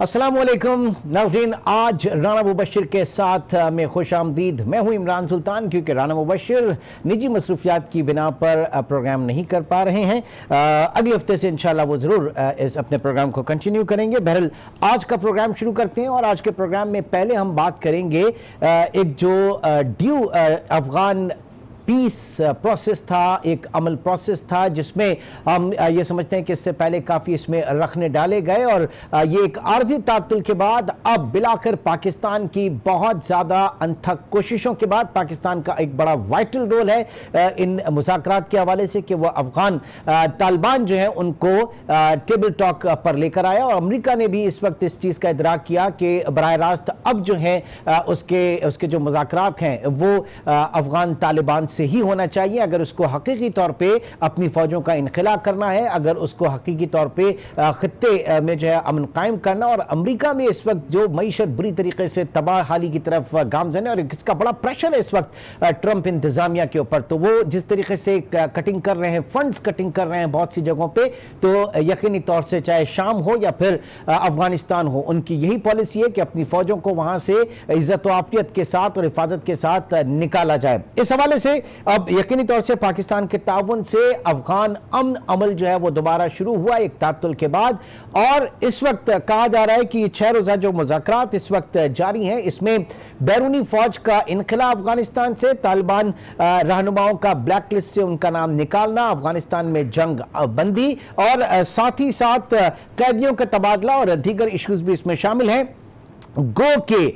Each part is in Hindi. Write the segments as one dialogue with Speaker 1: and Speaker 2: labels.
Speaker 1: अस्सलामुअलैकुम नाज़रीन, आज राना मुबश्शिर के साथ में खुश आमदीद। मैं हूं इमरान सुल्तान। क्योंकि राना मुबश्शिर निजी मसरूफियात की बिना पर प्रोग्राम नहीं कर पा रहे हैं, अगले हफ्ते से इंशाल्लाह वो ज़रूर इस अपने प्रोग्राम को कंटिन्यू करेंगे। बहरहाल आज का प्रोग्राम शुरू करते हैं और आज के प्रोग्राम में पहले हम बात करेंगे एक जो ड्यू अफगान पीस प्रोसेस था, एक अमल प्रोसेस था जिसमें हम ये समझते हैं कि इससे पहले काफ़ी इसमें रखने डाले गए और ये एक आर्जी तातुल के बाद अब बिलाकर पाकिस्तान की बहुत ज़्यादा अनथक कोशिशों के बाद पाकिस्तान का एक बड़ा वाइटल रोल है इन मुज़ाकरात के हवाले से कि वह अफगान तालिबान जो है उनको टेबल टॉक पर लेकर आया। और अमेरिका ने भी इस वक्त इस चीज़ का इदराक किया कि बराह रास्त अब जो है उसके जो मुज़ाकरात हैं वो अफगान तालिबान से ही होना चाहिए। अगर उसको हकीकी तौर पे अपनी फौजों का इनखला करना है, अगर उसको हकीकी तौर पे खित्ते में जो है अमन कायम करना, और अमेरिका में इस वक्त जो मईशत बुरी तरीके से तबाह हाली की तरफ गामजन है और इसका बड़ा प्रेशर है इस वक्त ट्रंप इंतजामिया के ऊपर, तो वो जिस तरीके से कटिंग कर रहे हैं, फंड्स कटिंग कर रहे हैं बहुत सी जगहों पे, तो यकीनी तौर से चाहे शाम हो या फिर अफगानिस्तान हो, उनकी यही पॉलिसी है कि अपनी फौजों को वहां से इज्जत व आफियत के साथ और हिफाजत के साथ निकाला जाए। इस हवाले से अब यकीनी तौर से पाकिस्तान के ताउन से अफगान अमन अमल जो है वो दोबारा शुरू हुआ एक तातुल के बाद, और इस वक्त कहा जा रहा है कि 6 रोज़ा जो मुज़ाकरात इस वक्त जारी हैं, इसमें बैरूनी फौज का इनखला अफगानिस्तान से, तालिबान रहनुमाओं का ब्लैक लिस्ट से उनका नाम निकालना, अफगानिस्तान में जंग बंदी और साथ ही साथ कैदियों का तबादला और दीगर इश्यूज भी इसमें शामिल हैं। गो के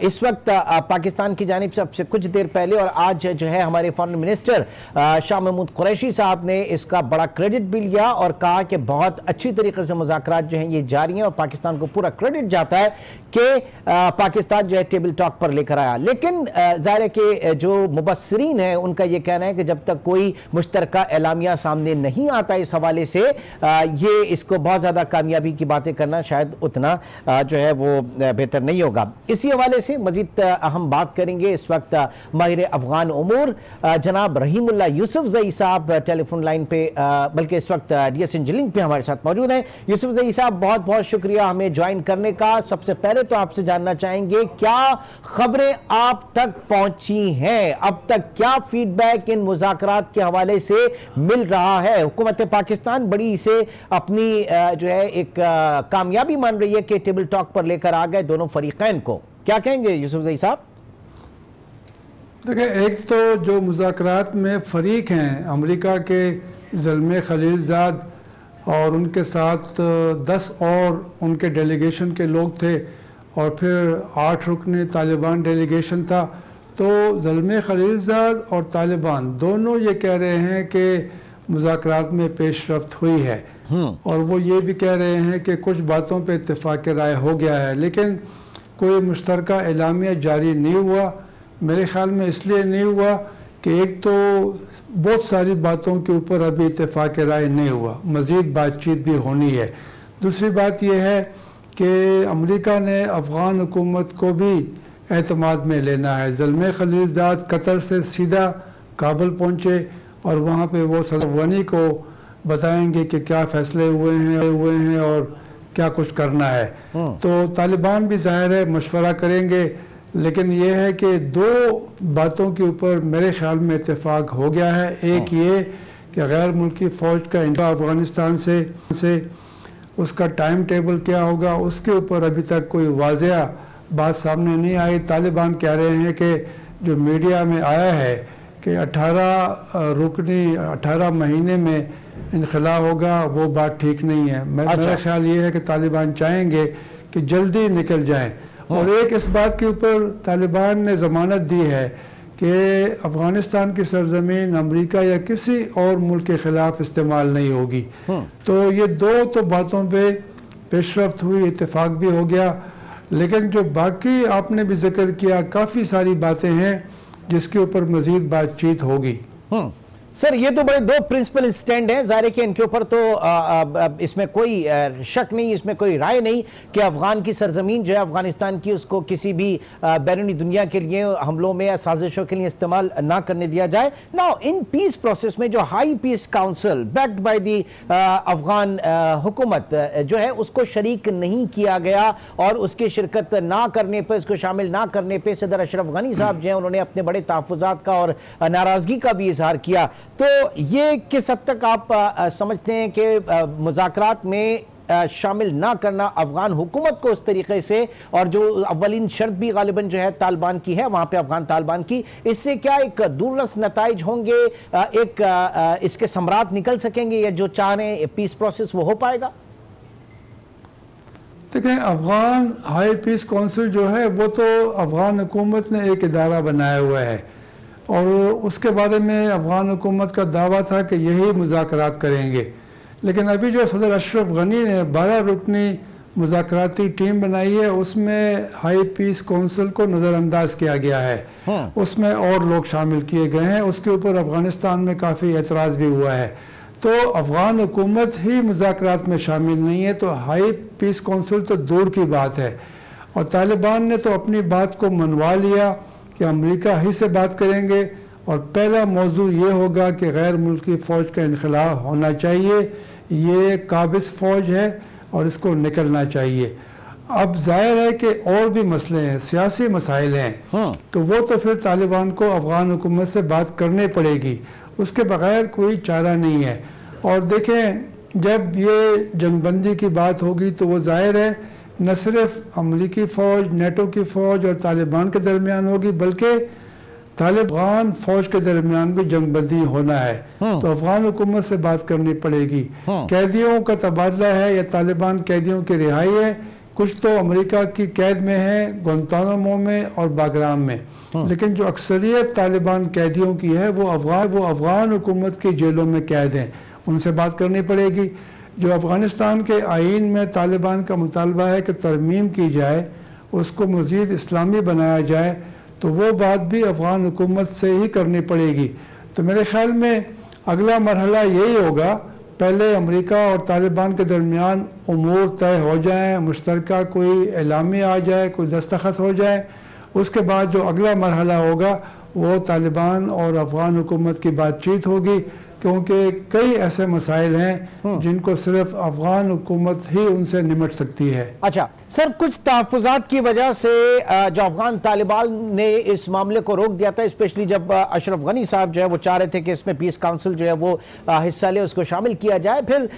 Speaker 1: इस वक्त पाकिस्तान की जानिब से अब से कुछ देर पहले और आज जो है हमारे फॉरेन मिनिस्टर शाह महमूद कुरैशी साहब ने इसका बड़ा क्रेडिट भी लिया और कहा कि बहुत अच्छी तरीके से मुज़ाकरात जो हैं ये जारी हैं और पाकिस्तान को पूरा क्रेडिट जाता है कि पाकिस्तान जो है टेबल टॉक पर लेकर आया। लेकिन ज़ाहिर है कि जो मुबस्सिरीन है उनका ये कहना है कि जब तक कोई मुश्तरका एलामिया सामने नहीं आता इस हवाले से ये इसको बहुत ज़्यादा कामयाबी की बातें करना शायद उतना जो है वो बेहतर नहीं होगा। इसी हवाले से मजीद हम बात करेंगे इस वक्त माहिर अफगान उमूर जनाब रहीमुल्ला यूसुफ ज़ई साहब टेलीफोन लाइन पे, बल्कि इस वक्त डीएसएन लिंक पे हमारे साथ मौजूद हैं। यूसुफ ज़ई साहब बहुत बहुत शुक्रिया हमें ज्वाइन करने का। सबसे पहले तो आपसे जानना चाहेंगे क्या खबरें आप तक पहुंची हैं, अब तक क्या फीडबैक इन मुज़ाकरात के हवाले से मिल रहा है? हुकूमत पाकिस्तान बड़ी इसे अपनी जो है एक कामयाबी मान रही है कि टेबल टॉक पर लेकर आ गए दोनों फरीकैन को, क्या कहेंगे यूसुफ ज़ई साहब?
Speaker 2: देखिए, एक तो जो मुज़ाकरात में फ़रीक हैं अमेरिका के ज़ल्मे खलीलज़ाद और उनके साथ 10 और उनके डेलीगेशन के लोग थे और फिर 8 रुकने तालिबान डेलीगेशन था, तो ज़ल्मे खलीलज़ाद और तालिबान दोनों ये कह रहे हैं कि मुज़ाकरात में पेशरफ्त हुई है और वो ये भी कह रहे हैं कि कुछ बातों पे इत्तेफाक राय हो गया है, लेकिन कोई मुश्तरका एलामिया जारी नहीं हुआ। मेरे ख़्याल में इसलिए नहीं हुआ कि एक तो बहुत सारी बातों के ऊपर अभी इत्तेफाक राय नहीं हुआ, मज़ीद बातचीत भी होनी है। दूसरी बात यह है कि अमेरिका ने अफ़गान हुकूमत को भी एतमाद में लेना है। ज़ल्मे खलीलज़ाद कतर से सीधा काबुल पहुँचे और वहाँ पे वो सदर गनी को बताएंगे कि क्या फ़ैसले हुए हैं और क्या कुछ करना है। तो तालिबान भी ज़ाहिर है मशवरा करेंगे, लेकिन ये है कि 2 बातों के ऊपर मेरे ख़्याल में इत्तेफाक हो गया है। एक ये कि गैर मुल्की फ़ौज का इंतज़ाम अफ़गानिस्तान से उसका टाइम टेबल क्या होगा, उसके ऊपर अभी तक कोई वाज़ेह बात सामने नहीं आई। तालिबान कह रहे हैं कि जो मीडिया में आया है कि 18 महीने में इनखला होगा, वो बात ठीक नहीं है। मेरा ख्याल ये है कि तालिबान चाहेंगे कि जल्दी निकल जाएं। और एक इस बात के ऊपर तालिबान ने ज़मानत दी है कि अफ़गानिस्तान की सरजमीन अमेरिका या किसी और मुल्क के ख़िलाफ़ इस्तेमाल नहीं होगी। तो ये 2 तो बातों पे पेशरफ्त हुई, इत्तेफाक भी हो गया, लेकिन जो बाकी आपने भी जिक्र किया काफ़ी सारी बातें हैं जिसके ऊपर मज़ीद बातचीत होगी।
Speaker 1: सर ये तो बड़े दो प्रिंसिपल स्टैंड हैं, ज़ाहिर है कि इनके ऊपर तो इसमें कोई शक नहीं, इसमें कोई राय नहीं कि अफगान की सरजमीन जो है अफगानिस्तान की, उसको किसी भी बैरूनी दुनिया के लिए हमलों में या साजिशों के लिए इस्तेमाल ना करने दिया जाए। नाउ इन पीस प्रोसेस में जो high piece council backed by the Afghan हुकूमत जो है उसको शरीक नहीं किया गया और उसकी शिरकत ना करने पर, उसको शामिल ना करने पर सदर अशरफ गनी साहब जो है उन्होंने अपने बड़े तहफ़्फ़ुज़ात का और नाराज़गी का भी इजहार किया। तो ये किस हद तक आप समझते हैं कि मुज़ाकरात में शामिल ना करना अफगान हुकूमत को उस तरीके से, और जो अव्वलीन शर्त भी गालिबन जो है तालिबान की है वहां पे अफगान तालिबान की, इससे क्या एक दूररस नताइज होंगे, एक इसके सम्राट निकल सकेंगे, या जो चाह रहे हैं पीस प्रोसेस वो हो पाएगा?
Speaker 2: देखें, अफगान हाई पीस काउंसिल जो है वो तो अफगान हुकूमत ने एक इदारा बनाया हुआ है और उसके बारे में अफगान हुकूमत का दावा था कि यही मुज़ाकरात करेंगे, लेकिन अभी जो सदर अशरफ गनी ने 12 रुकनी मुज़ाकराती टीम बनाई है उसमें हाई पीस काउंसिल को नज़रअंदाज किया गया है। उसमें और लोग शामिल किए गए हैं, उसके ऊपर अफ़गानिस्तान में काफ़ी एतराज़ भी हुआ है। तो अफ़गान हुकूमत ही मुज़ाकरात में शामिल नहीं है तो हाई पीस काउंसिल तो दूर की बात है। और तालिबान ने तो अपनी बात को मनवा लिया कि अमेरिका ही से बात करेंगे और पहला मौजू ये होगा कि गैर मुल्की फ़ौज का इनखला होना चाहिए, ये काबिज़ फ़ौज है और इसको निकलना चाहिए। अब जाहिर है कि और भी मसले हैं, सियासी मसाइल हैं, तो वो तो फिर तालिबान को अफ़गान हुकूमत से बात करनी पड़ेगी, उसके बगैर कोई चारा नहीं है। और देखें, जब ये जंगबंदी की बात होगी तो वो जाहिर है न सिर्फ अमरीकी फ़ौज, नेटो की फ़ौज और तालिबान के दरमियान होगी, बल्कि तालिबान फ़ौज के दरमियान भी जंगबंदी होना है। तो अफ़गान हुकूमत से बात करनी पड़ेगी। कैदियों का तबादला है या तालिबान कैदियों की रिहाई है, कुछ तो अमेरिका की कैद में है, गुआंतानामो में और बागराम में, लेकिन जो अक्सरियत तालिबान कैदियों की है वो अफ़गान हुकूमत की जेलों में कैद हैं, उनसे बात करनी पड़ेगी। जो अफ़गानिस्तान के आइन में तालिबान का मुतालबा है कि तरमीम की जाए, उसको मज़ीद इस्लामी बनाया जाए, तो वो बात भी अफ़गान हुकूमत से ही करनी पड़ेगी। तो मेरे ख़्याल में अगला मरहला यही होगा, पहले अमेरिका और तालिबान के दरमियान उमूर तय हो जाएं, मुश्तरका कोई एलामी आ जाए, कोई दस्तखत हो जाए, उसके बाद जो अगला मरहला होगा वो तालिबान और अफ़गान हुकूमत की बातचीत होगी, क्योंकि कई ऐसे मसाइल हैं जिनको सिर्फ अफ़गान हुकूमत ही उनसे निमट सकती है।
Speaker 1: अच्छा सर, कुछ तहफ़्फ़ुज़ात की वजह से जो अफ़गान तालिबान ने इस मामले को रोक दिया था, स्पेशली जब अशरफ गनी साहब जो है वो चाह रहे थे कि इसमें पीस काउंसिल जो है वो हिस्सा ले, उसको शामिल किया जाए। फिर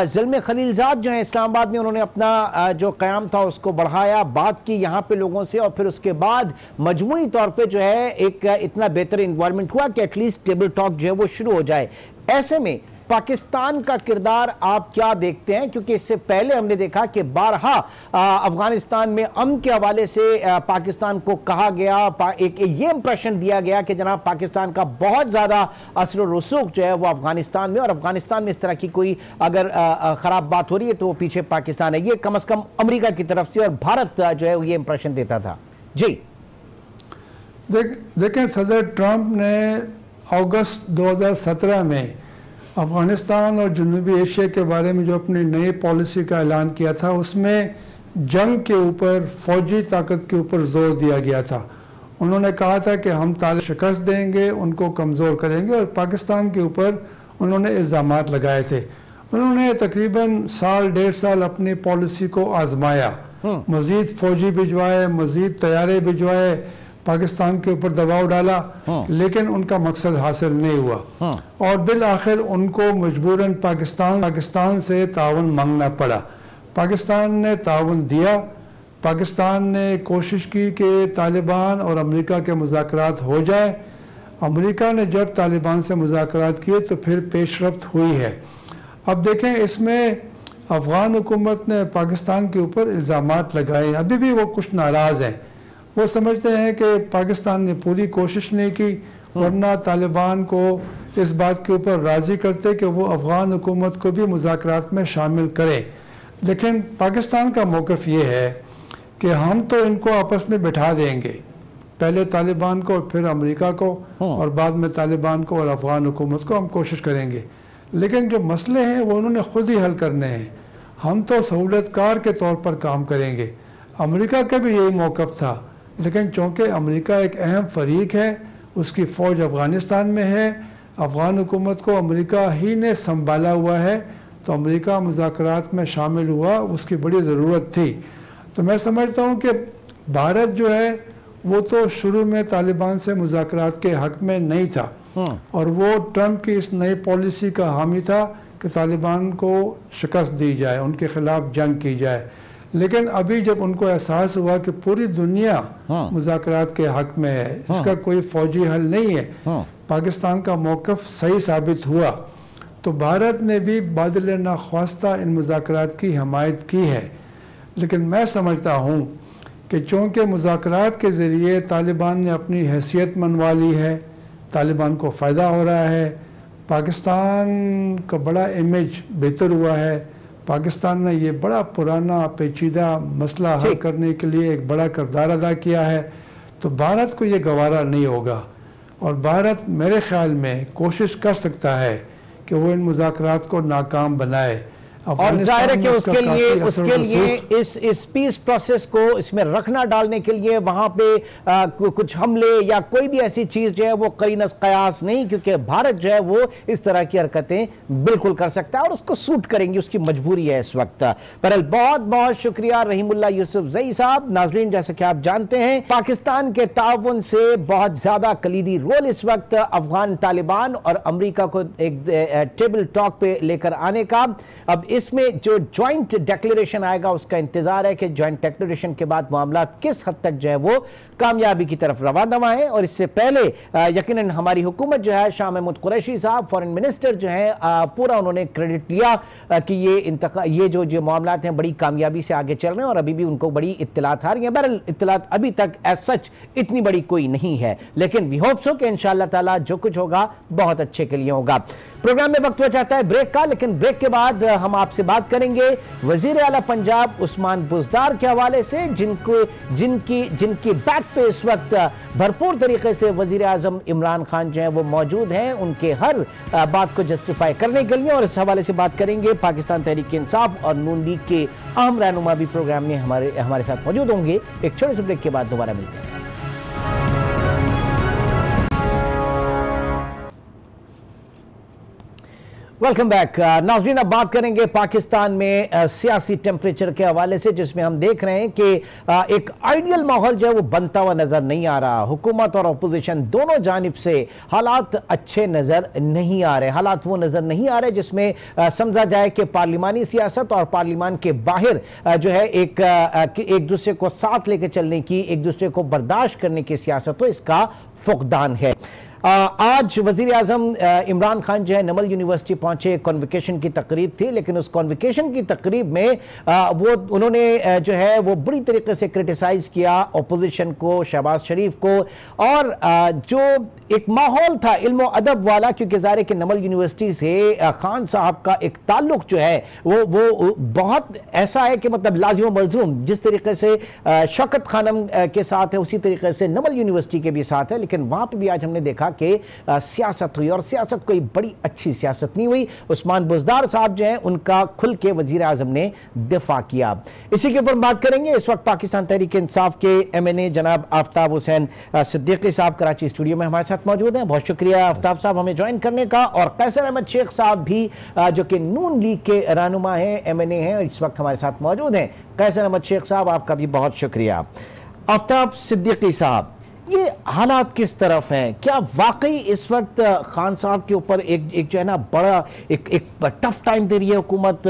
Speaker 1: ज़िल्मे खलीलज़ाद जो है इस्लामाबाद में, उन्होंने अपना जो क़याम था उसको बढ़ाया, बात की यहाँ पे लोगों से, और फिर उसके बाद मजमूई तौर पर जो है एक इतना बेहतर इन्वायरमेंट हुआ कि एटलीस्ट टेबल टॉक जो है वो शुरू हो जाए। ऐसे में पाकिस्तान का किरदार आप क्या देखते हैं? क्योंकि इससे पहले हमने देखा कि बारहा अफगानिस्तान में अमन के हवाले से पाकिस्तान को कहा गया, एक ये इंप्रेशन दिया गया कि जनाब पाकिस्तान का बहुत ज्यादा असर और रसूख जो है वो अफगानिस्तान में, और अफगानिस्तान में इस तरह की कोई अगर खराब बात हो रही है तो वो पीछे पाकिस्तान है। ये कम अज कम अमेरिका की तरफ से और भारत जो है ये इंप्रेशन देता था। जी
Speaker 2: देखें, सदर ट्रंप ने अगस्त 2017 में अफ़गानिस्तान और जनूबी एशिया के बारे में जो अपनी नई पॉलिसी का ऐलान किया था, उसमें जंग के ऊपर, फ़ौजी ताकत के ऊपर ज़ोर दिया गया था। उन्होंने कहा था कि हम तालिबान शिकस्त देंगे, उनको कमज़ोर करेंगे, और पाकिस्तान के ऊपर उन्होंने इल्ज़ामात लगाए थे। उन्होंने तकरीबन साल डेढ़ साल अपनी पॉलिसी को आजमाया, मज़ीद फ़ौजी भिजवाए, मज़ीद तैयारे भिजवाए, पाकिस्तान के ऊपर दबाव डाला, लेकिन उनका मकसद हासिल नहीं हुआ, और बिल आखिर उनको मजबूरन पाकिस्तान से ताउन मांगना पड़ा। पाकिस्तान ने ताउन दिया, पाकिस्तान ने कोशिश की कि तालिबान और अमेरिका के मुज़ाकरात हो जाए। अमेरिका ने जब तालिबान से मुज़ाकरात किए तो फिर पेशरफ्त हुई है। अब देखें, इसमें अफ़गान हुकूमत ने पाकिस्तान के ऊपर इल्ज़ामात लगाए, अभी भी वो कुछ नाराज़ हैं। वो समझते हैं कि पाकिस्तान ने पूरी कोशिश नहीं की, वरना तालिबान को इस बात के ऊपर राज़ी करते कि वो अफ़गान हुकूमत को भी मुज़ाकरात में शामिल करें। लेकिन पाकिस्तान का मौक़िफ़ ये है कि हम तो इनको आपस में बिठा देंगे, पहले तालिबान को, फिर अमेरिका को, और बाद में तालिबान को और अफ़गान हुकूमत को हम कोशिश करेंगे। लेकिन जो मसले हैं वो उन्होंने ख़ुद ही हल करने हैं, हम तो सहूलतकार के तौर पर काम करेंगे। अमेरिका का भी यही मौक़िफ़ था, लेकिन चूँकि अमेरिका एक अहम फरीक है, उसकी फ़ौज अफ़गानिस्तान में है, अफ़गान हुकूमत को अमेरिका ही ने संभाला हुआ है, तो अमेरिका मुज़ाकरात में शामिल हुआ, उसकी बड़ी ज़रूरत थी। तो मैं समझता हूँ कि भारत जो है वो तो शुरू में तालिबान से मुज़ाकरात के हक़ में नहीं था, और वो ट्रंप की इस नई पॉलिसी का हामी था कि तालिबान को शिकस्त दी जाए, उनके ख़िलाफ़ जंग की जाए। लेकिन अभी जब उनको एहसास हुआ कि पूरी दुनिया मुज़ाकरात के हक़ में है, इसका कोई फ़ौजी हल नहीं है, पाकिस्तान का मौक़िफ़ सही साबित हुआ, तो भारत ने भी बादल नाख्वास्ता इन मुज़ाकरात की हमायत की है। लेकिन मैं समझता हूँ कि चूँकि मुज़ाकरात के ज़रिए तालिबान ने अपनी हैसियत मनवा ली है, तालिबान को फ़ायदा हो रहा है, पाकिस्तान का बड़ा इमेज बेहतर हुआ है, पाकिस्तान ने ये बड़ा पुराना पेचीदा मसला हल करने के लिए एक बड़ा किरदार अदा किया है, तो भारत को ये गवारा नहीं होगा। और भारत मेरे ख़्याल में कोशिश कर सकता है कि वो इन मुज़ाकरात को नाकाम बनाए।
Speaker 1: और जाहिर है कि उसके लिए इस पीस प्रोसेस को इसमें रखना डालने के लिए वहां पे कुछ हमले या कोई भी ऐसी चीज जो है वो करीनस कयास नहीं, क्योंकि भारत जो है वो इस तरह की हरकतें बिल्कुल कर सकता है और उसको सूट करेंगी, उसकी मजबूरी है इस वक्त। पर बहुत बहुत शुक्रिया रहीमुल्ला यूसुफजई साहब। नाजरीन, जैसे कि आप जानते हैं पाकिस्तान के ताउन से बहुत ज्यादा कलीदी रोल इस वक्त अफगान तालिबान और अमरीका को एक टेबल टॉक पे लेकर आने का। अब इसमें जो ज्वाइंट डिक्लेरेशन आएगा उसका इंतजार है कि ज्वाइंट डिक्लेरेशन के बाद मामला किस हद तक जो है वो कामयाबी की तरफ रवाना है। और इससे पहले यकीनन हमारी हुकूमत जो है, शाह महमूद कुरैशी साहब फॉरेन मिनिस्टर जो है, पूरा उन्होंने क्रेडिट लिया कि ये जो मामला हैं बड़ी कामयाबी से आगे चल रहे हैं और अभी भी उनको बड़ी इत्तलात आ रही हैं। बहरहाल इत्तलात अभी तक एज सच इतनी बड़ी कोई नहीं है, लेकिन वी होप सो कि इंशाअल्लाह ताला जो कुछ होगा बहुत अच्छे के लिए होगा। प्रोग्राम में वक्त हो जाता है ब्रेक का, लेकिन ब्रेक के बाद हम आपसे बात करेंगे वजीर आला पंजाब उस्मान बुज़दार के हवाले से, जिनकी बैक पे इस वक्त भरपूर तरीके से वजीर आजम इमरान खान जो है वो मौजूद हैं, उनके हर बात को जस्टिफाई करने के लिए। और इस हवाले से बात करेंगे पाकिस्तान तहरीक इंसाफ और नून लीग के अहम रहनुमा भी प्रोग्राम में हमारे साथ मौजूद होंगे। एक छोटे से ब्रेक के बाद दोबारा मिलते हैं। Welcome back. नाज़रीन, अब बात करेंगे पाकिस्तान में सियासी टेम्परेचर के हवाले से, जिसमें हम देख रहे हैं कि एक आइडियल माहौल जो है वो बनता हुआ नजर नहीं आ रहा। हुकूमत और अपोजिशन दोनों जानिब से हालात अच्छे नजर नहीं आ रहे, हालात वो नजर नहीं आ रहे जिसमें समझा जाए कि पार्लिमानी सियासत और पार्लिमान के बाहर जो है एक दूसरे को साथ लेकर चलने की, एक दूसरे को बर्दाश्त करने की सियासत हो, इसका फुकदान है। आज वजीर आजम इमरान खान जो है नमल यूनिवर्सिटी पहुंचे, कॉन्वोकेशन की तकरीब थी, लेकिन उस कॉन्वोकेशन की तकरीब में उन्होंने जो है वो बुरी तरीके से क्रिटिसाइज किया अपोजिशन को, शहबाज शरीफ को, और जो एक माहौल था इल्म अदब वाला, क्योंकि ज़ाहिर है कि नमल यूनिवर्सिटी से खान साहब का एक ताल्लुक जो है वो बहुत ऐसा है कि मतलब लाजिम मलजूम, जिस तरीके से शौकत खानम के साथ है उसी तरीके से नमल यूनिवर्सिटी के भी साथ है। लेकिन वहां पर भी आज हमने देखा कि सियासत हुई और सियासत कोई बड़ी अच्छी सियासत नहीं हुई। उस्मान बुज़दार साहब जो हैं उनका खुल के वजीर आजम ने दिफा किया। इसी के ऊपर बात करेंगे। इस वक्त पाकिस्तान तहरीक इंसाफ के MNA जनाब आफ्ताब हुसैन सिद्दीकी साहब कराची स्टूडियो में हमारे साथ मौजूद हैं। बहुत शुक्रिया आफ्ताब साहब हमें ज्वाइन करने का। और कैसर अहमद शेख साहब भी जो कि नून लीग के रहनुमा हैं, MNA हैं, इस वक्त हमारे साथ मौजूद हैं। कैसर अहमद शेख साहब आपका भी बहुत शुक्रिया। आफ्ताब सिद्दीकी साहब, ये हालात किस तरफ हैं? क्या वाकई इस वक्त खान साहब के ऊपर एक जो है ना बड़ा एक टफ टाइम दे रही है हुकूमत,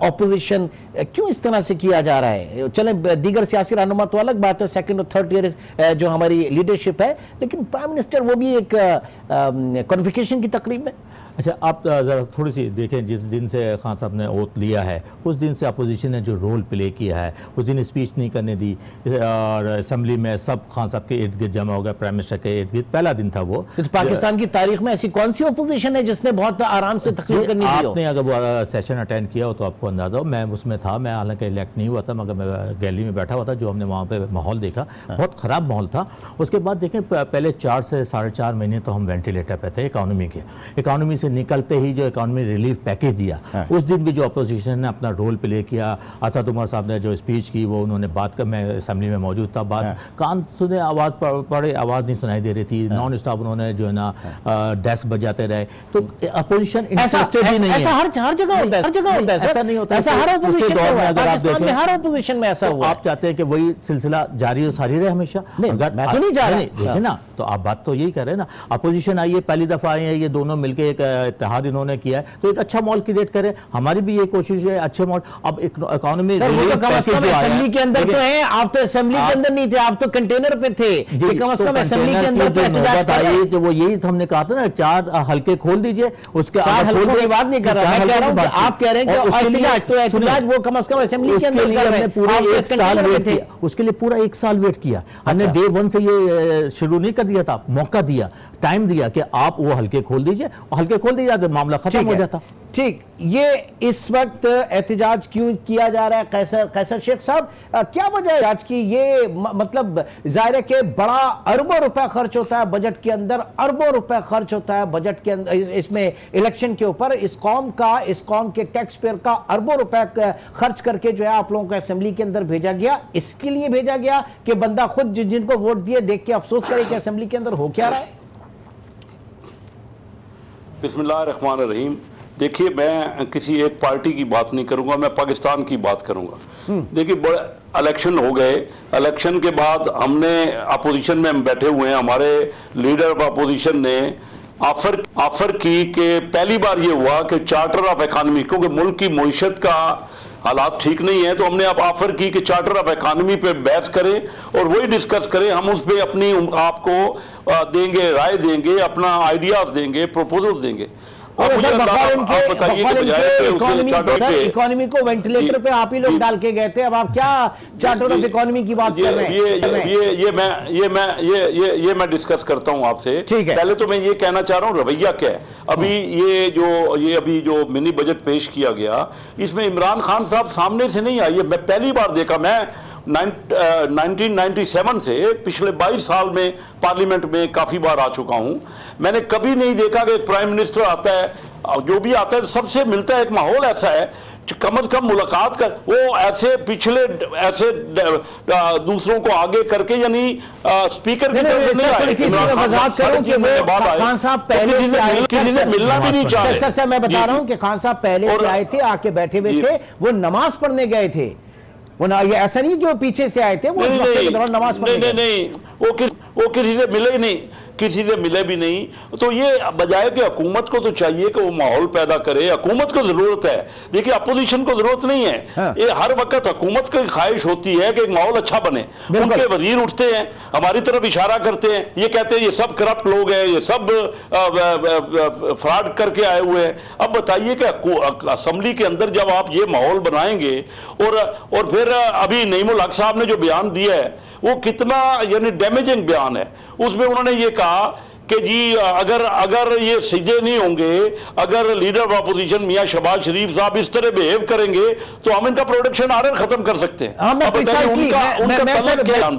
Speaker 1: ऑपोजिशन? क्यों इस तरह से किया जा रहा है? चलें दीगर सियासी रहनुमा तो अलग बात है, सेकंड और थर्ड ईयर जो हमारी लीडरशिप है, लेकिन प्राइम मिनिस्टर वो भी एक कॉन्वोकेशन की तकरीब में?
Speaker 3: अच्छा, आप ज़रा थोड़ी सी देखें, जिस दिन से खान साहब ने ओथ लिया है उस दिन से अपोजिशन ने जो रोल प्ले किया है, उस दिन स्पीच नहीं करने दी और असेंबली में सब खान साहब के इर्द गिर्द जमा हो गया, प्राइम मिनिस्टर के इर्द गिर्द। पहला दिन था वो।
Speaker 1: तो पाकिस्तान की तारीख में ऐसी कौन सी अपोजिशन है जिसने बहुत आराम से तकरीर करनी दी हो?
Speaker 3: आपने अगर वो सेशन अटेंड किया हो तो आपको अंदाजा हो। मैं उसमें था, मैं हालांकि इलेक्ट नहीं हुआ था, मगर मैं गैलरी में बैठा हुआ था। जो हमने वहाँ पे माहौल देखा, बहुत ख़राब माहौल था। उसके बाद देखें, पहले 4 से 4.5 महीने तो हम वेंटिलेटर पे थे इकानमी के। इकानमी से निकलते ही जो इकॉनमी रिलीफ पैकेज दिया, उस दिन भी जो अपोजिशन ने अपना रोल प्ले किया। असद उमर साहब ने जो स्पीच की वो उन्होंने बात कर, मैं असेंबली में मौजूद था, बात कान सुने, आवाज़ पड़े, आवाज़ नहीं सुनाई दे रही थी। नॉन स्टॉप उन्होंने जो है ना डेस्क बजाते रहे। तो अपोजिशन इंटरेस्टेड ही नहीं है।
Speaker 1: ऐसा हर जगह होता है, हर जगह होता है, ऐसा नहीं होता। ऐसा हर अपोजिशन में, अगर आप देखें हर अपोजिशन में ऐसा हुआ।
Speaker 3: आप चाहते हैं कि वही सिलसिला जारी और सारी रहे हमेशा?
Speaker 1: मैं तो नहीं चाह रहा।
Speaker 3: देखे ना, तो आप बात तो यही कर रहे हैं ना। अपोजिशन आई है, पहली दफा आई है, ये दोनों मिलकर एक इत्तेहाद इन्होंने किया है, तो एक अच्छा मॉल क्रिएट करें। हमारी भी ये कोशिश है, अच्छे मॉल। अब इकोनॉमी
Speaker 1: असेंबली के अंदर तो है, आप तो असेंबली के अंदर नहीं थे, आप तो कंटेनर पे थे। कम से कम असेंबली के अंदर
Speaker 3: तो वो यही तो हमने कहा था ना, 4 हल्के खोल दीजिए। उसके
Speaker 1: हल्कों की बात नहीं कर रहा, मैं कह रहा हूं कि आप कह रहे हैं कि एहतजाज वो कम से कम असेंबली के अंदर कर रहे हैं।
Speaker 3: पूरा 1 साल वेट किया, उसके लिए पूरा 1 साल वेट किया हमने। डे 1 से ये शुरू नहीं कर दिया था, मौका दिया, टाइम दिया कि आप वो हल्के खोल दीजिए, हल्के खोल दिया तो मामला खत्म हो जाता।
Speaker 1: ठीक, ये इस वक्त एहतजाज क्यों किया जा रहा है? कैसर शेख साहब, क्या वजह है आज की? ये मतलब जाहिर है कि बड़ा अरबों रुपए खर्च होता है बजट के अंदर, अरबों रुपए खर्च होता है बजट के अंदर, इसमें इलेक्शन के ऊपर। इस कौम के टैक्स पेयर का अरबों रुपए खर्च करके जो है आप लोगों को असेंबली के अंदर भेजा गया। इसके लिए भेजा गया कि बंदा खुद जिनको वोट दिए देख के अफसोस करे कि असेंबली के अंदर हो क्या रहा है?
Speaker 4: बिस्मिल्लाहिर्रहमानिर्रहीम। देखिए, मैं किसी एक पार्टी की बात नहीं करूंगा, मैं पाकिस्तान की बात करूंगा। देखिए, बड़े इलेक्शन हो गए, इलेक्शन के बाद हमने अपोजिशन में हम बैठे हुए हैं, हमारे लीडर ऑफ अपोजिशन ने ऑफर की कि पहली बार ये हुआ कि चार्टर ऑफ इकॉनमी, क्योंकि मुल्क की मईशत का हालात ठीक नहीं है, तो हमने अब ऑफर की कि चार्टर ऑफ इकॉनमी पे बहस करें और वही डिस्कस करें। हम उस पर अपनी आपको देंगे, राय देंगे, अपना आइडियाज देंगे, प्रपोजल्स देंगे।
Speaker 1: इकोनॉमी को वेंटिलेटर पे आप ही लोग डाल के गए थे, अब आप क्या चार्टर ऑफ इकोनॉमी की बात कर रहे हैं?
Speaker 4: ये मैं डिस्कस करता हूं आपसे। पहले तो मैं ये कहना चाह रहा हूं रवैया क्या है। अभी जो मिनी बजट पेश किया गया, इसमें इमरान खान साहब सामने से नहीं आई है। मैं पहली बार देखा, मैं 1997 से पिछले 22 साल में पार्लियामेंट में काफी बार आ चुका हूं, मैंने कभी नहीं देखा कि प्राइम मिनिस्टर आता है, जो भी आता है सबसे मिलता है। एक माहौल ऐसा है कम से कम मुलाकात कर, वो ऐसे पिछले ऐसे दूसरों को आगे करके, यानी स्पीकर की तरफ से नहीं आए।
Speaker 1: खान साहब पहले
Speaker 4: किसी से मिलना भी नहीं चाह रहे।
Speaker 1: सर मैं बता रहा हूं कि खान साहब पहले से आए थे, आके बैठे हुए थे, वो नमाज पढ़ने गए थे। वो ना, ये ऐसा नहीं जो पीछे से आए थे, वो नमाज पढ़ने
Speaker 4: नहीं, वो किसी से मिले ही नहीं, किसी से मिले भी नहीं। तो ये बजाय कि हुकूमत को तो चाहिए कि वो माहौल पैदा करे, हुकूमत को जरूरत है। देखिए, अपोजिशन को जरूरत नहीं है। हाँ। ये हर वक्त हुकूमत की ख्वाहिश होती है कि माहौल अच्छा बने। उनके वजीर उठते हैं, हमारी तरफ इशारा करते हैं, ये कहते हैं ये सब करप्ट लोग हैं, ये सब फ्रॉड करके आए हुए हैं। अब बताइए कि असेंबली के अंदर जब आप ये माहौल बनाएंगे, और फिर अभी नईमुल हक साहब ने जो बयान दिया है वो कितना यानी डैमेजिंग बयान है। उसमें उन्होंने ये कहा कि जी अगर ये सीधे नहीं होंगे, अगर लीडर ऑफ अपोजिशन मियां शहबाज शरीफ साहब इस तरह बिहेव करेंगे तो हम इनका प्रोडक्शन आर्डर खत्म कर सकते हैं।
Speaker 1: मैं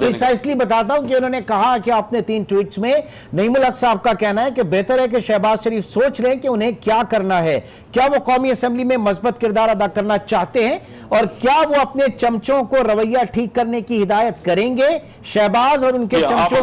Speaker 1: प्रिसाइसली बताता हूं कि उन्होंने कहा कि आपने 3 ट्वीट्स में, नईमुल हक साहब का कहना है कि बेहतर है कि शहबाज शरीफ सोच लें कि उन्हें क्या करना है, क्या वो कौमी असेंबली में मजबूत किरदार अदा करना चाहते हैं, और क्या वो अपने चमचों को रवैया ठीक करने की हिदायत करेंगे। शहबाज और उनके चमचों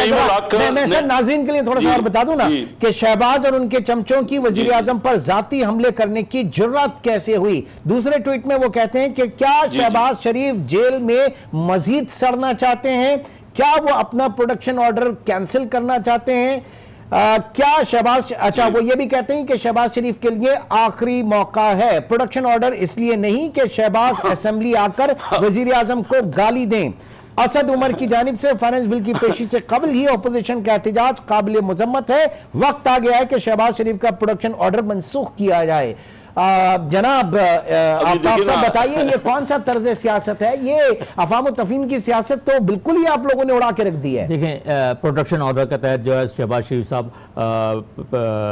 Speaker 1: मैं सर नाज़रीन के लिए थोड़ा सा और बता दूं ना कि शहबाज और उनके चमचों की वजीर आजम पर जाती हमले करने की जुर्रत कैसे हुई। दूसरे ट्वीट में वो कहते हैं कि क्या शहबाज शरीफ जेल में मजीद सड़ना चाहते हैं, क्या वो अपना प्रोडक्शन ऑर्डर कैंसिल करना चाहते हैं, क्या शहबाज, अच्छा वो ये भी कहते हैं कि शहबाज शरीफ के लिए आखिरी मौका है, प्रोडक्शन ऑर्डर इसलिए नहीं कि शहबाज असेंबली आकर वजीर आजम को गाली दें। असद उमर की जानिब से फाइनेंस बिल की पेशी से कबल ही अपोजिशन का एहतजाज काबिल मुजम्मत है। वक्त आ गया है कि शहबाज शरीफ का प्रोडक्शन ऑर्डर मनसूख किया जाए। जनाब आप बताइए, ये कौन सा तर्ज सियासत है? ये अफाम और तफहीम की सियासत तो बिल्कुल ही आप लोगों ने उड़ा के रख दी है।
Speaker 3: देखें, प्रोडक्शन ऑर्डर के तहत जो है शहबाज शरीफ साहब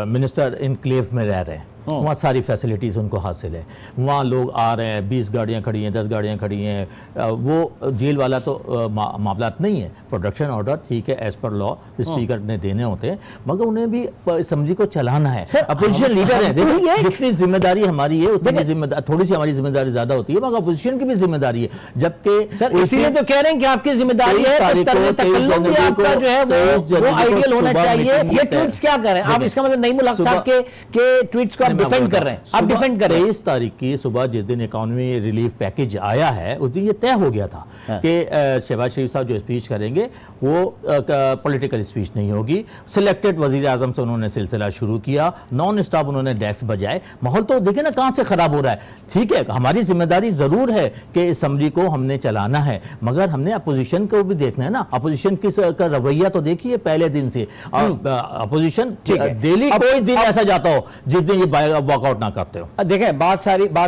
Speaker 3: मिनिस्टर इनक्लेव में रह रहे हैं, वहाँ सारी फैसिलिटीज़ उनको हासिल है, वहाँ लोग आ रहे हैं, 20 गाड़ियाँ खड़ी हैं, 10 गाड़ियाँ खड़ी हैं, वो जेल वाला तो मामला नहीं है। प्रोडक्शन ऑर्डर ठीक है, एज पर लॉ स्पीकर ने देने होते हैं, मगर उन्हें भी असम्बली को चलाना है। अपोजिशन लीडर है, देखिए जितनी जिम्मेदारी हमारी है उतनी जिम्मेदारी, थोड़ी सी हमारी जिम्मेदारी ज्यादा होती है, मगर अपोजिशन की भी जिम्मेदारी है। जबकि
Speaker 1: सर इसीलिए तो कह रहे हैं कि आपकी जिम्मेदारी है, आपका जो है वो आइडियल होना चाहिए। ये ट्वीट्स क्या कर रहे हैं आप? इसका मतलब नईमुल हक साहब के ट्वीट्स को डिफेंड कर रहे हैं, आप डिफेंड कर रहे हैं।
Speaker 3: 23 तारीख की सुबह जिस दिन इकोनॉमी रिलीफ पैकेज आया है उस दिन ये तय हो गया था कि शहबाज शरीफ साहब जो स्पीच करेंगे वो पॉलिटिकल स्पीच नहीं होगी। सिलेक्टेड वजीर आजम से उन्होंने सिलसिला शुरू किया, नॉन स्टॉप उन्होंने डेस्क बजाए। माहौल तो देखे ना कहां से खराब हो रहा है। ठीक है, हमारी जिम्मेदारी जरूर है कि असेंबली को हमने चलाना है, मगर हमने अपोजिशन को भी देखना है ना। अपोजिशन का रवैया तो देखिए पहले दिन से, अपोजिशन डेली कोई दिन ऐसा जाता हो जिस दिन ये वॉकआउट ना करते हो।
Speaker 1: देखें बात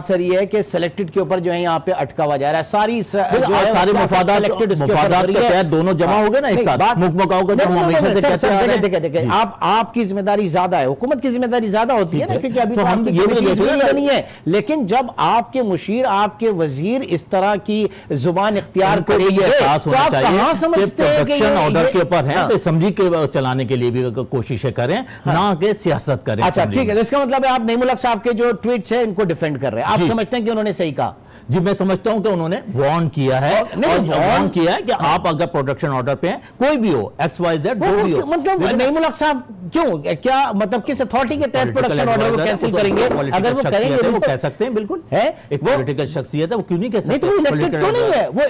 Speaker 1: सारी है कि सिलेक्टेड के ऊपर जो है यहाँ पे अटकावा जा रहा है। सारी
Speaker 3: मफादात के तहत दोनों जमा हो गए ना एक साथ, मुकमकाओं का जो हमेशा से कहते आ रहे हैं।
Speaker 1: देखिए आपकी जिम्मेदारी ज्यादा है, हुकूमत की जिम्मेदारी ज्यादा होती है ना, क्योंकि अभी तो हम ये भी नहीं है। लेकिन जब आपके मुशीर, आपके वजीर इस तरह की जुबान इख्तियार करेंगे
Speaker 3: तो आप कहां समझते हैं कि प्रोडक्शन ऑर्डर के ऊपर है तो असेंबली के चलाने के लिए भी कोशिशें करें, ना कि सियासत करें।
Speaker 1: अच्छा ठीक है, इसका मतलब है आप नईमुल हक साहब के जो ट्वीट्स हैं इनको डिफेंड कर रहे हैं। आप समझते हैं कि उन्होंने सही कहा?
Speaker 3: जी मैं समझता हूं कि उन्होंने वार्न किया है, और वार्न किया है कि आप अगर प्रोडक्शन ऑर्डर पे हैं, कोई भी हो, XYZ जो भी हो,
Speaker 1: मतलब नईमुल हक साहब क्यों, क्या मतलब किस अथॉरिटी के तहत प्रोडक्शन ऑर्डर को कैंसिल करेंगे? अगर वो करेंगे
Speaker 3: वो कह सकते हैं, बिल्कुल है, एक पॉलिटिकल शख्सियत है, वो क्यों नहीं कह सकते?
Speaker 1: नहीं तो इलेक्टेड तो नहीं है, वो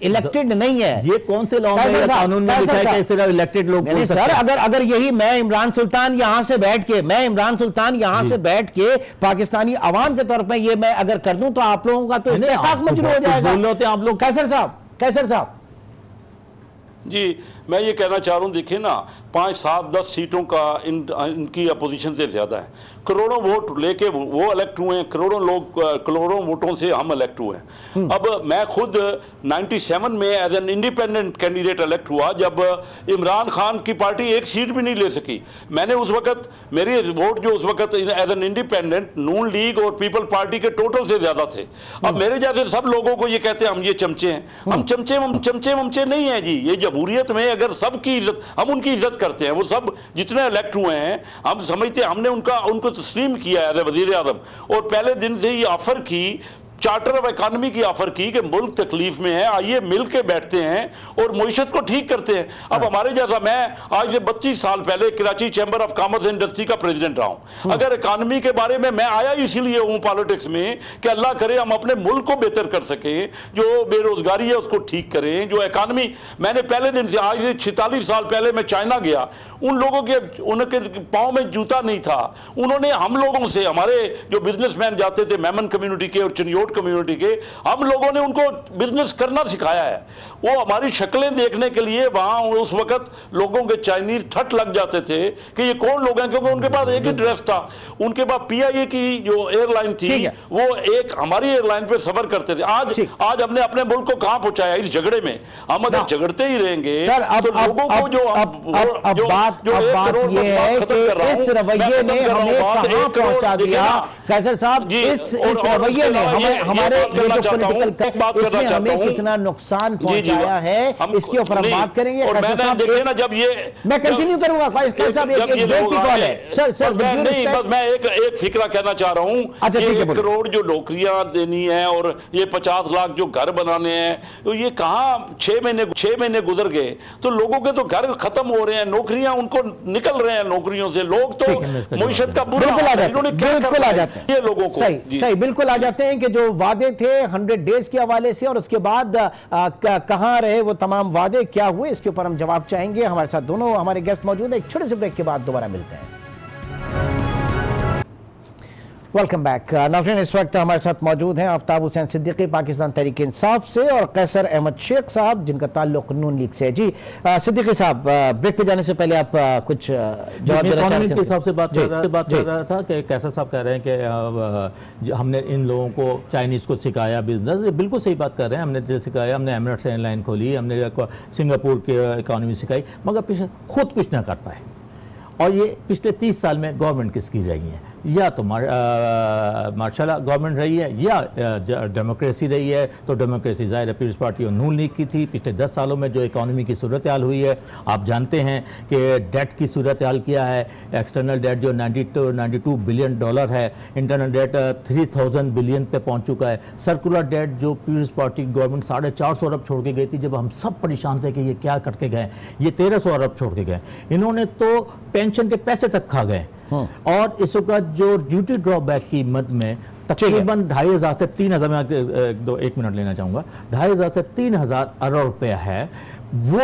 Speaker 1: इलेक्टेड नहीं है।
Speaker 3: ये कौन से लॉ में कानून में लिखा है कि सिर्फ इलेक्टेड लोग बोल सकते हैं?
Speaker 1: सर अगर यही मैं इमरान सुल्तान यहां से बैठ के पाकिस्तानी अवाम के तौर पर ये मैं अगर कर दूं तो आप लोगों का तो इस्तेकाक मजबूर हो जाएगा।
Speaker 3: बोल रहे होते हैं आप लोग।
Speaker 1: कैसर साहब
Speaker 4: जी, मैं ये कहना चाह रहा हूँ, देखिए ना 5, 7, 10 सीटों का इनकी अपोजिशन से ज़्यादा है। करोड़ों वोट लेके वो इलेक्ट हुए हैं, करोड़ों लोग, करोड़ों वोटों से हम इलेक्ट हुए हैं। अब मैं खुद 97 में as an independent candidate elect हुआ, जब इमरान खान की पार्टी एक सीट भी नहीं ले सकी। मैंने उस वक्त, मेरे वोट जो उस वक्त as an independent Noon league और पीपल पार्टी के टोटल से ज़्यादा थे। अब मेरे जैसे सब लोगों को ये कहते हैं हम ये चमचे हैं, हम चमचे नहीं हैं जी। ये जमहूरियत में अगर सबकी इज्जत, हम उनकी इज्जत करते हैं, वो सब जितने इलेक्ट हुए हैं हम समझते हैं, हमने उनको तस्लीम किया है वजीर आज़म, और पहले दिन से ये ऑफर की, चार्टर ऑफ इकोनॉमी की ऑफर की कि मुल्क तकलीफ में है, आइए मिल के बैठते हैं और मईशत को ठीक करते हैं। अब हमारे जैसा, मैं आज से 32 साल पहले Karachi chamber of commerce industry का प्रेसिडेंट रहा हूं। अगर इकोनॉमी के बारे में मैं आया इसीलिए हूं पॉलिटिक्स में कि अल्लाह करे हम अपने मुल्क को बेहतर कर सकें, जो बेरोजगारी है उसको ठीक करें, जो इकोनॉमी, मैंने पहले दिन से, आज से 46 साल पहले मैं चाइना गया, उन लोगों के, उनके पाँव में जूता नहीं था, उन्होंने हम लोगों से, हमारे जो बिजनेसमैन जाते थे मेमन कम्युनिटी के और चिन्योट कम्युनिटी के, हम लोगों ने उनको बिजनेस करना सिखाया है। वो हमारी शक्लें देखने के लिए वहाँ उस वक्त लोगों के चाइनीज ठट लग जाते थे कि ये कौन लोग हैं, क्योंकि उनके पास एक ही ड्रेस था। उनके पास PIA की जो एयरलाइन थी वो एक हमारी एयरलाइन पे सफर करते थे। आज हमने अपने मुल्क को कहाँ पहुंचाया इस झगड़े में? हम अगर झगड़ते ही रहेंगे तो लोगों को जो
Speaker 1: इस रवैये ने हमें कहां पहुंचा दिया? कैसर साहब, इस रवैये ने हमारे हमें कितना नुकसान पहुंचाया है, इसके ऊपर हम बात करेंगे।
Speaker 4: और देखिए ना, जब ये
Speaker 1: मैं कंटिन्यू करूंगा सर,
Speaker 4: नहीं, बस मैं एक फिक्रा कहना चाह रहा हूं। 1 करोड़ जो नौकरियां देनी है और ये 50 लाख जो घर बनाने हैं, तो ये कहां 6 महीने गुजर गए तो लोगों के तो घर खत्म हो रहे हैं, नौकरियां उनको निकल रहे हैं नौकरियों से, लोग तो मईशत का बुरा
Speaker 1: बिल्कुल आ जाते हैं,
Speaker 4: ये लोगों को
Speaker 1: सही बिल्कुल आ जाते हैं कि जो वादे थे 100 डेज के हवाले से और उसके बाद कहां रहे वो तमाम वादे, क्या हुए, इसके ऊपर हम जवाब चाहेंगे। हमारे साथ दोनों हमारे गेस्ट मौजूद हैं। एक छोटे से ब्रेक के बाद दोबारा मिलते हैं। Welcome back. नाज़रीन, इस वक्त हमारे साथ मौजूद हैं आफ्ताब हुसैन सिद्दीकी पाकिस्तान तहरीक इंसाफ से और कैसर अहमद शेख साहब जिनका ताल्लुक नून लीग से है। जी सिद्दीकी साहब, ब्रेक पे जाने से पहले आप कुछ जवाब देना चाहते हैं?
Speaker 3: के हिसाब से बात कर रहा था कि कैसर साहब कह रहे हैं कि हमने इन लोगों को चाइनीज़ को सिखाया बिजनेस। बिल्कुल सही बात कर रहे हैं, हमने सिखाया, हमने एमिरेट्स एयरलाइन खोली, हमने सिंगापुर की इकॉनमी सिखाई, मगर पीछे खुद कुछ ना कर पाए। और ये पिछले 30 साल में गवर्नमेंट किसकी रही है? या तो माशाल्लाह गवर्नमेंट रही है या डेमोक्रेसी रही है। तो डेमोक्रेसी ज़ाहिर है पीपल्स पार्टी और नून लीग की थी। पिछले 10 सालों में जो इकॉनमी की सूरत हाल हुई है, आप जानते हैं कि डेट की सूरत हाल क्या है। एक्सटर्नल डेट जो 92 बिलियन डॉलर है, इंटरनल डेट 3000 बिलियन पे पहुंच चुका है। सर्कुलर डेट जो पीपल्स पार्टी गवर्नमेंट 450 अरब छोड़ के गई थी, जब हम सब परेशान थे कि ये क्या करके गए, ये 1300 अरब छोड़ के गए। इन्होंने तो पेंशन के पैसे तक खा गए। और इस वक्त जो ड्यूटी ड्रॉबैक की मद में तकरीबन 2500 से 3000, मैं एक मिनट लेना चाहूँगा, 2500 से 3000 अरब रुपया है, वो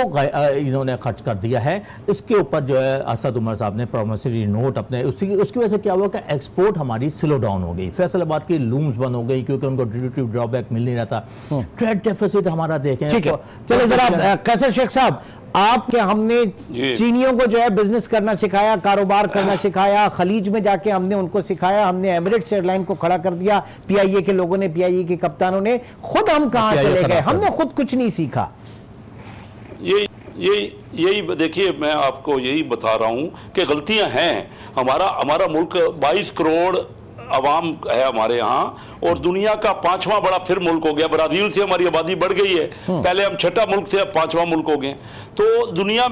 Speaker 3: इन्होंने खर्च कर दिया है। इसके ऊपर जो है असद उमर साहब ने प्रोमिसरी नोट अपने उसकी वजह से क्या हुआ कि एक्सपोर्ट हमारी स्लो डाउन हो गई। फैसलाबाद की लूम्स बंद हो गई क्योंकि उनको ड्यूटी ड्रॉबैक मिल नहीं रहा था। ट्रेड डेफिसिट हमारा देखें।
Speaker 1: चलो जरा कैसर शेख साहब, आपके हमने चीनियों को जो है बिजनेस करना सिखाया, कारोबार करना सिखाया, खलीज में जाके हमने उनको सिखाया, हमने एमिरेट्स एयरलाइन को खड़ा कर दिया, पीआईए के लोगों ने, पीआईए के कप्तानों ने। खुद हम कहां चले गए? हमने खुद कुछ नहीं सीखा।
Speaker 4: यही देखिए, मैं आपको यही बता रहा हूं कि गलतियां हैं। हमारा मुल्क 22 करोड़ अवाम है हमारे यहाँ, और दुनिया का 5वां बड़ा फिर मुल्क हो गया। ब्राजील से हमारी आबादी बढ़ गई है, पहले हम 6ठा मुल्क थे, अब 5वां मुल्क हो गए। तो दुनिया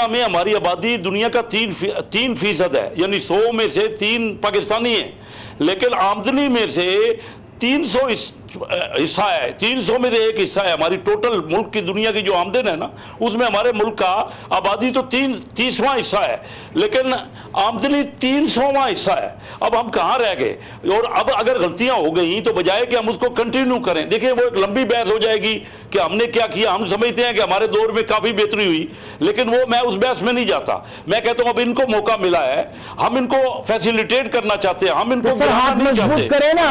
Speaker 4: में हमारी आबादी दुनिया का 3% है, यानी 100 में से 3 पाकिस्तानी है। लेकिन आमदनी में से 300 हिस्सा है, 300 में से एक हिस्सा है हमारी टोटल मुल्क की, दुनिया की जो आमदन है ना, उसमें हमारे मुल्क का आबादी तो 30वां हिस्सा है, लेकिन आमदनी 300वां हिस्सा है। अब हम कहाँ रह गए? और अब अगर गलतियां हो गई तो बजाय कि हम उसको कंटिन्यू करें, देखिए वो एक लंबी बहस हो जाएगी कि हमने क्या किया। हम समझते हैं कि हमारे दौर में काफी बेहतरी हुई, लेकिन वो मैं उस बहस में नहीं जाता। मैं कहता हूं अब इनको मौका मिला है, हम इनको फैसिलिटेट करना चाहते हैं, हम इनको
Speaker 1: हाथ मजबूत करें ना,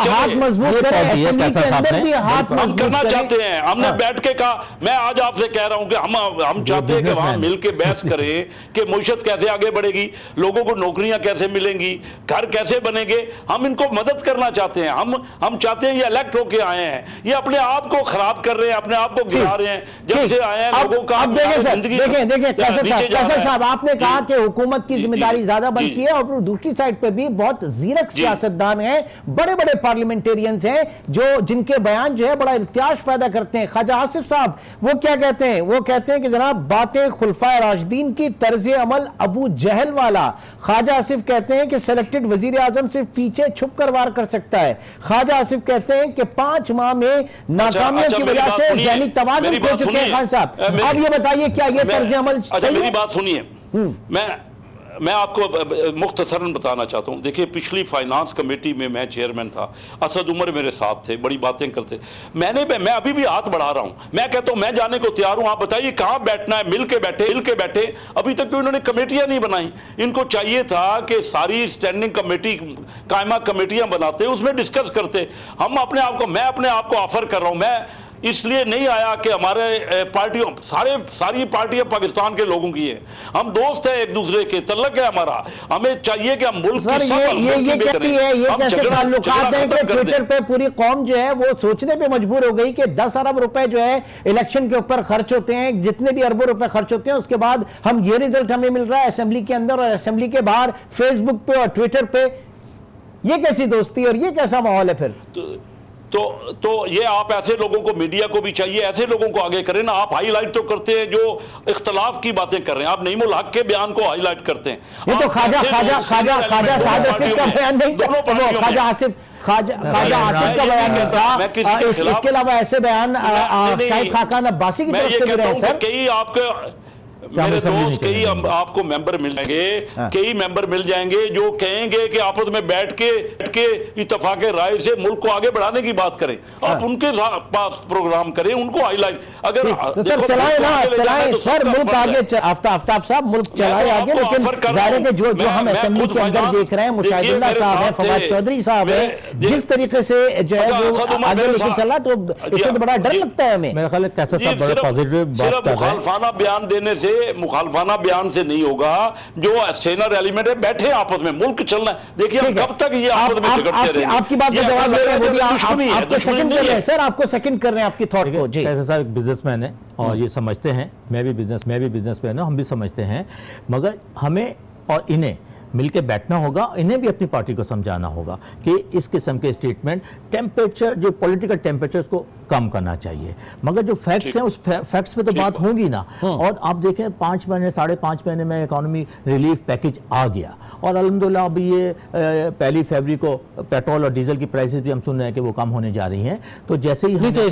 Speaker 1: हाथ मजबूत
Speaker 4: हम करना चाहते हैं। हमने बैठ के कहा, मैं आज आपसे कह रहा हूं कि हम चाहते हैं कि वहां मिलकर बहस करें कि मुआशरत कैसे आगे बढ़ेगी, लोगों को नौकरियां कैसे मिलेंगी, घर कैसे बनेंगे। हम इनको मदद करना चाहते हैं। हम चाहते हैं ये इलेक्ट होके आए हैं, ये अपने आप को खराब कर रहे हैं, अपने आप को गिरा रहे हैं। जब से आए हैं लोगों का जिंदगी।
Speaker 1: देखें कैसर साहब, आपने कहा कि हुकूमत की जिम्मेदारी ज्यादा बनती है, और दूसरी साइड पे भी बहुत जीरक सियासतदान हैं, बड़े बड़े पार्लियामेंटेरियंस हैं जो जिनके बयान जो है बड़ा इर्तियाज पैदा करते हैं। ख्वाजा आसिफ साहब वो क्या कहते हैं? वो कहते हैं कि जनाब बातें खुलफाए राशिदीन की तर्ज अमल अबू जहल वाला। ख्वाजा आसिफ कहते हैं कि सिलेक्टेड वजीर आजम सिर्फ पीछे छुप कर वार कर सकता है। ख्वाजा आसिफ कहते हैं कि 5 माह में नाकामियों की वजह से ज़हनी तवाज़ुन खो चुके हैं। खान साहब, अब ये बताइए क्या ये तर्ज अमल सही है?
Speaker 4: मेरी बात सुनिए, मैं आपको मुख्तसरन बताना चाहता हूँ। देखिए, पिछली फाइनेंस कमेटी में मैं चेयरमैन था, असद उमर मेरे साथ थे, बड़ी बातें करते। मैं अभी भी हाथ बढ़ा रहा हूँ, मैं कहता हूँ मैं जाने को तैयार हूँ। आप बताइए कहाँ बैठना है? मिल के बैठे। अभी तक तो इन्होंने कमेटियां नहीं बनाई। इनको चाहिए था कि सारी स्टैंडिंग कमेटी कायमा कमेटियां बनाते, उसमें डिस्कस करते। मैं अपने आप को ऑफर कर रहा हूँ। मैं इसलिए नहीं आया कि हमारे पार्टियों सारी पार्टियां पाकिस्तान के लोगों की है, हम दोस्त हैं एक दूसरे के, तल्लक है हमारा। हमें चाहिए कि हम मुल्क
Speaker 1: सर ये कैसे ताल्लुकात हैं कि ट्विटर पे पूरी कौम जो है वो सोचने पे मजबूर हो गई कि 10 अरब रुपए जो है इलेक्शन के ऊपर खर्च होते हैं, जितने भी अरबों रुपए खर्च होते हैं, उसके बाद हम ये रिजल्ट हमें मिल रहा है असेंबली के अंदर और असेंबली के बाहर, फेसबुक पे और ट्विटर पे। ये कैसी दोस्ती और ये कैसा माहौल है फिर?
Speaker 4: तो ये आप ऐसे लोगों को, मीडिया को भी चाहिए ऐसे लोगों को आगे करें ना। आप हाईलाइट तो करते हैं जो इख्तलाफ की बातें कर रहे हैं, आप नईमुल हक के बयान को हाईलाइट करते हैं।
Speaker 1: ये तो ख्वाजा का बयान नहीं था, ख्वाजा आसिफ का बयान नहीं था। इसके अलावा ऐसे बयान शाहिद खाकान अब्बासी की तरफ से भी रहे।
Speaker 4: कई आपके मेरे दोस्त कई आपको मेंबर मिल जाएंगे, कई मेंबर मिल जाएंगे जो कहेंगे कि आपस में बैठ के इत्तेफाक राय से मुल्क को आगे बढ़ाने की बात करें। आप उनके पास प्रोग्राम करें, उनको हाईलाइट अगर
Speaker 1: तो सर चलाए ना चलाए सर, मुल्क आगे आफ्ताब साहब मुल्क चलाए आगे, लेकिन जाहिर है कि जो हम असेंबली के अंदर देख रहे हैं, मुशाहिदुल्लाह साहब है, फवाद चौधरी साहब है, जिस तरीके से जो है वो आगे लेके चला, तो इससे तो बड़ा डर लगता है हमें।
Speaker 3: मेरा ख्याल है कैसा साहब बड़ा पॉजिटिव बात कर रहे हैं।
Speaker 4: मुखालफाना बयान देने से, मुखालफाना बयान से नहीं होगा, जो सेनर एलिमेंट है बैठे आपस में, मुल्क चलना है। देखिए कब तक ये आपस में झगड़ते रहेंगे।
Speaker 1: आपकी बात का जवाब दे रहे हैं, आपको सेकंड कर रहे हैं सर, आपको सेकंड कर रहे हैं आपकी थॉट को। जी
Speaker 3: कैसे साहब एक बिजनेसमैन है और ये समझते हैं, मैं भी बिजनेसमैन हूं, हम भी समझते हैं, मगर हमें और इन्हें मिलकर बैठना होगा, इन्हें भी अपनी पार्टी को समझाना होगा कि इस किस्म के स्टेटमेंट टेम्परेचर, जो पॉलिटिकल टेम्परेचर को कम करना चाहिए, मगर जो फैक्ट्स हैं उस फैक्ट्स पे तो बात होगी ना। और आप देखें 5 महीने 5.5 महीने में इकोनॉमी रिलीफ पैकेज आ गया और अल्हम्दुलिल्लाह अभी ये 1 फरवरी को पेट्रोल और डीजल की प्राइसेस भी हम सुन रहे हैं कि वो कम होने जा रही हैं। तो जैसे ही
Speaker 1: तो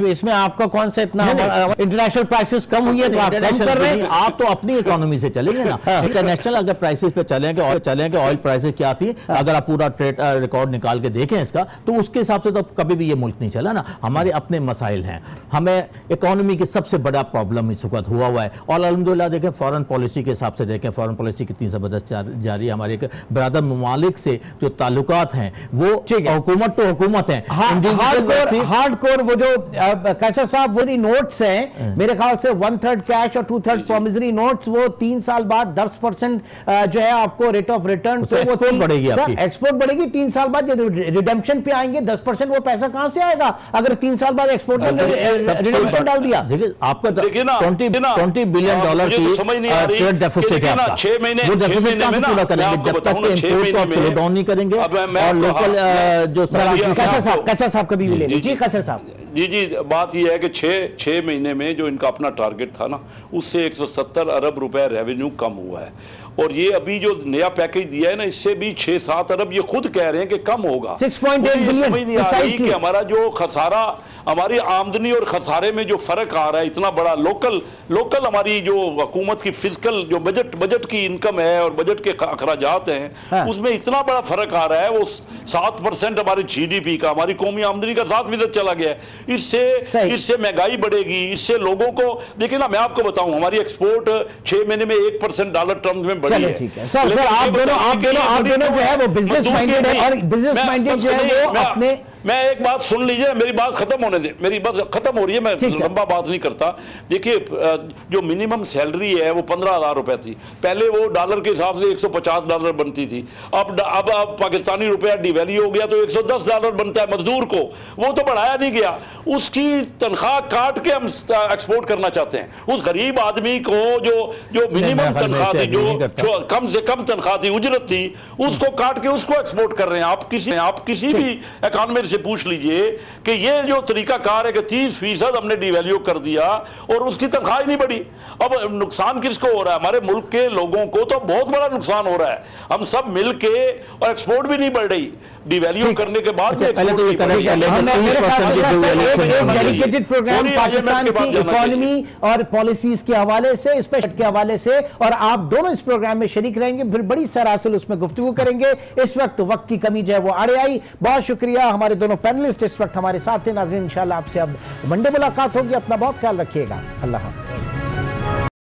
Speaker 1: इसमें आपका कौन सा इतना इंटरनेशनल प्राइसेस कम हुई है तो आप कम कर रहे हैं,
Speaker 3: आप तो अपनी इकोनॉमी से चलेंगे ना। इंटरनेशनल अगर प्राइसेस पे चलेंगे ऑयल प्राइसेस क्या थी, अगर आप पूरा ट्रेड रिकॉर्ड निकाल के देखें इसका, तो उसके हिसाब से तो कभी भी ये मुल्क नहीं चला ना। हमारे अपने मसाइल हैं, हमें इकोनॉमी की सबसे बड़ा प्रॉब्लम इस वक्त हुआ है। और अल्हम्दुलिल्लाह देखें फॉरेन पॉलिसी के हिसाब से देखें, फॉरेन पॉलिसी कितनी ज़बरदस्त जा रही है। हमारे एक बरादर ममालिक से जो ताल्लुकात हैं वो हुकूमत तो हुकूमत है,
Speaker 1: हार्डकोर वो जो कैसर साहब वो नोट्स हैं, मेरे ख्याल से 1/3 कैश और 2/3 प्रॉमिसरी नोट्स, वो 3 साल बाद 10% जो है आपको रेट ऑफ रिटर्न, तो
Speaker 3: एक्सपोर्ट बढ़ेगी, आपकी
Speaker 1: एक्सपोर्ट बढ़ेगी 3 साल बाद। रिडेम्पशन पे आएंगे 10%, वो पैसा कहां से आएगा अगर 3 साल बाद एक्सपोर्ट रिडेम्पशन डाल दिया।
Speaker 3: देखिए आपका
Speaker 4: देखिए ना
Speaker 3: $20 बिलियन की
Speaker 4: समझ नहीं आ रही
Speaker 3: ट्रेड डेफिसिट है आपका।
Speaker 4: 6 महीने
Speaker 3: वो डेफिसिट कहां से पूरा करेंगे जब तक कि इंपोर्ट को स्लो डाउन नहीं करेंगे और लोकल जो
Speaker 1: कैसर साहब कभी भी ले लीजिए। कैसर साहब
Speaker 4: जी बात यह है कि 6 महीने में जो इनका अपना टारगेट था ना, उससे 170 अरब रुपए रेवेन्यू कम हुआ है। और ये अभी जो नया पैकेज दिया है ना, इससे भी 6-7 अरब ये खुद कह रहे हैं कि कम होगा।
Speaker 1: 6.8 बिलियन
Speaker 4: समझ नहीं आ रही कि हमारा जो खसारा, हमारी आमदनी और खसारे में जो फर्क आ रहा है इतना बड़ा, लोकल हमारी जो हुकूमत की फिजिकल जो बजट की इनकम है और बजट के अखराजात हैं, उसमें इतना बड़ा फर्क आ रहा है। वो 7% हमारे GDP का, हमारी कौमी आमदनी का 7% चला गया है। इससे महंगाई बढ़ेगी, इससे लोगों को देखिए ना, मैं आपको बताऊं हमारी एक्सपोर्ट 6 महीने में 1% डॉलर टर्म्स में बढ़ी है।
Speaker 1: सर आप दोनों जो है वो बिजनेस माइंडेड है और बिजनेस माइंडेड जो है वो अपने।
Speaker 4: मैं एक बात सुन लीजिए, मेरी बात खत्म होने दे, मेरी बात खत्म हो रही है, मैं लंबा बात नहीं करता। देखिए जो मिनिमम सैलरी है वो 15,000 रुपए थी पहले, वो डॉलर के हिसाब से $150 बनती थी। अब पाकिस्तानी रुपया डिवैल्यू हो गया तो $110 बनता है मजदूर को, वो तो बढ़ाया नहीं गया। उसकी तनख्वाह काट के हम एक्सपोर्ट करना चाहते हैं। उस गरीब आदमी को जो मिनिमम तनख्वाह थी, जो कम से कम तनख्वाह थी, उजरत थी, उसको काट के उसको एक्सपोर्ट कर रहे हैं। आप किसी भी इकोनॉमी से पूछ लीजिए कि ये जो तरीका कार है कि 30% हमने डिवैल्यू कर दिया और उसकी तनख्वाह नहीं बढ़ी। अब नुकसान किसको हो रहा है? हमारे मुल्क के लोगों को तो बहुत बड़ा नुकसान हो रहा है। हम सब मिलके, और एक्सपोर्ट भी नहीं बढ़ रही, डिवैल्यू करने के बाद
Speaker 1: पहले तो ये डेडिकेटेड प्रोग्राम पाकिस्तान की इकोनॉमी और पॉलिसीज के हवाले से, स्पेशल के हवाले से, और आप दोनों इस प्रोग्राम में शरीक रहेंगे, फिर बड़ी सरासर उसमें गुफ्तगू करेंगे। इस वक्त की कमी जो है वो आड़े आई। बहुत शुक्रिया हमारे दोनों पैनलिस्ट इस वक्त हमारे साथ थे। नाज़रीन इंशाल्लाह आपसे अब मंडे मुलाकात होगी। अपना बहुत ख्याल रखिएगा। अल्लाह हाफ़िज़।